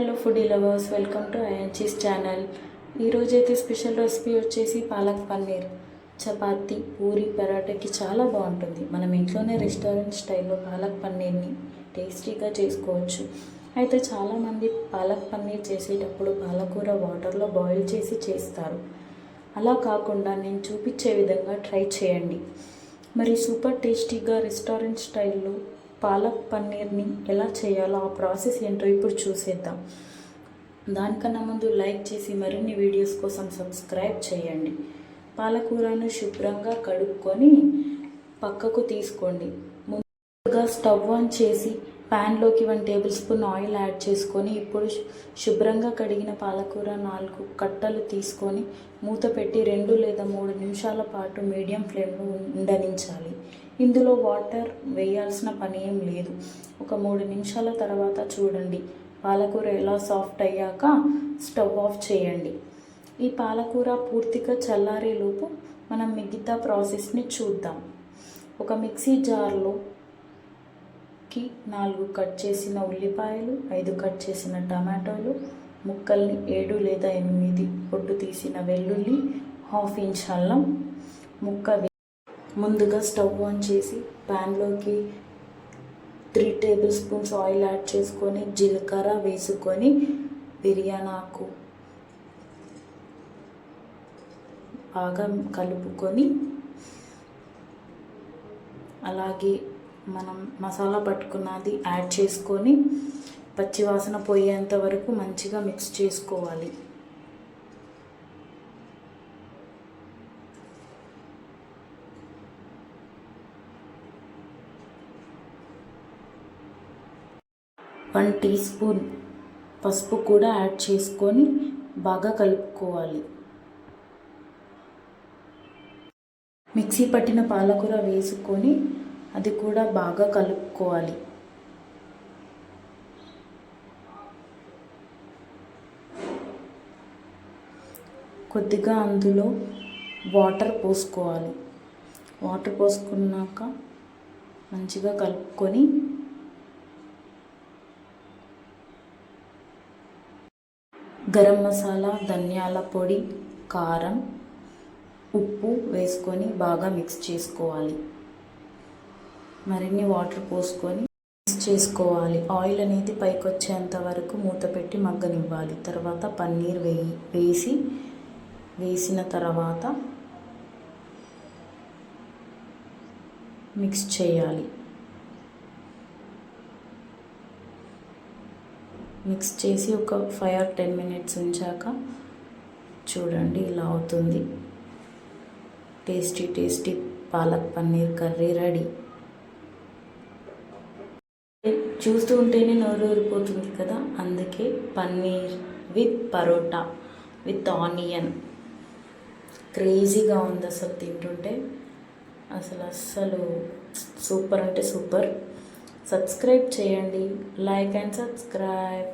Hello foodie lovers, welcome to ఐఎన్చీస్ channel. ఈరోజైతే special recipe వచ్చేసి పాలక్ పన్నీర్. చపాతీ, పూరి, పరాటాకి చాలా బాగుంటుంది. మనం ఇంట్లోనే రెస్టారెంట్ స్టైల్లో పాలక్ పన్నీర్ని టేస్టీగా చేసుకోవచ్చు. అయితే చాలామంది పాలక్ పన్నీర్ చేసేటప్పుడు పాలకూర వాటర్లో బాయిల్ చేసి చేస్తారు. అలా కాకుండా నేను చూపించే విధంగా ట్రై చేయండి. మరి సూపర్ టేస్టీగా రెస్టారెంట్ స్టైల్లో పాలక్ పన్నీర్ని ఎలా చేయాలో ఆ ప్రాసెస్ ఏంటో ఇప్పుడు చూసేద్దాం. దానికన్నా ముందు లైక్ చేసి మరిన్ని వీడియోస్ కోసం సబ్స్క్రైబ్ చేయండి. పాలకూరను శుభ్రంగా కడుక్కొని పక్కకు తీసుకోండి. ముందుగా స్టవ్ ఆన్ చేసి ప్యాన్లోకి 1 టేబుల్ స్పూన్ ఆయిల్ యాడ్ చేసుకొని ఇప్పుడు శుభ్రంగా కడిగిన పాలకూర 4 కట్టలు తీసుకొని మూత పెట్టి 2 లేదా 3 నిమిషాల పాటు మీడియం ఫ్లేమ్లో ఉండనించాలి. ఇందులో వాటర్ వేయాల్సిన పని ఏం లేదు. ఒక 3 నిమిషాల తర్వాత చూడండి, పాలకూర ఎలా సాఫ్ట్ అయ్యాక స్టవ్ ఆఫ్ చేయండి. ఈ పాలకూర పూర్తిగా చల్లారేలోపు మనం మిగతా ప్రాసెస్ని చూద్దాం. ఒక మిక్సీ జార్లో 4 కట్ చేసిన ఉల్లిపాయలు, 5 కట్ చేసిన టమాటోలు ముక్కల్ని, 7 లేదా 8 పొట్టు తీసిన వెల్లుల్లి, 1/2 ఇంచ్ అల్లం ముక్క ముందుగా స్టవ్ ఆన్ చేసి ప్యాన్లోకి 3 టేబుల్ స్పూన్స్ ఆయిల్ యాడ్ చేసుకొని జీలకర్ర వేసుకొని బిర్యానీ ఆకు బాగా కలుపుకొని అలాగే మనం మసాలా పట్టుకున్నది యాడ్ చేసుకొని పచ్చివాసన పోయేంత వరకు మంచిగా మిక్స్ చేసుకోవాలి. వన్ టీ స్పూన్ పసుపు కూడా యాడ్ చేసుకొని బాగా కలుపుకోవాలి. మిక్సీ పట్టిన పాలకూర వేసుకొని అది కూడా బాగా కలుపుకోవాలి. కొద్దిగా అందులో వాటర్ పోసుకోవాలి. వాటర్ పోసుకున్నాక మంచిగా కలుపుకొని గరం మసాలా, ధనియాల పొడి, కారం, ఉప్పు వేసుకొని బాగా మిక్స్ చేసుకోవాలి. మరిన్ని వాటర్ పోసుకొని మిక్స్ చేసుకోవాలి. ఆయిల్ అనేది పైకి వచ్చేంత వరకు మూత పెట్టి మగ్గనివ్వాలి. తర్వాత పన్నీర్ వేసిన తర్వాత మిక్స్ చేయాలి. మిక్స్ చేసి ఒక 5 or 10 మినిట్స్ ఉంచాక చూడండి, ఇలా అవుతుంది. Tasty palak paneer curry ready. చూస్తూ ఉంటేనే నోరు ఊరిపోతుంది కదా, అందుకే paneer with paratha with onion క్రేజీగా ఉంది. అసలు తింటుంటే అసలు సూపర్ అంటే సూపర్. సబ్స్క్రైబ్ చేయండి, లైక్ అండ్ సబ్స్క్రైబ్.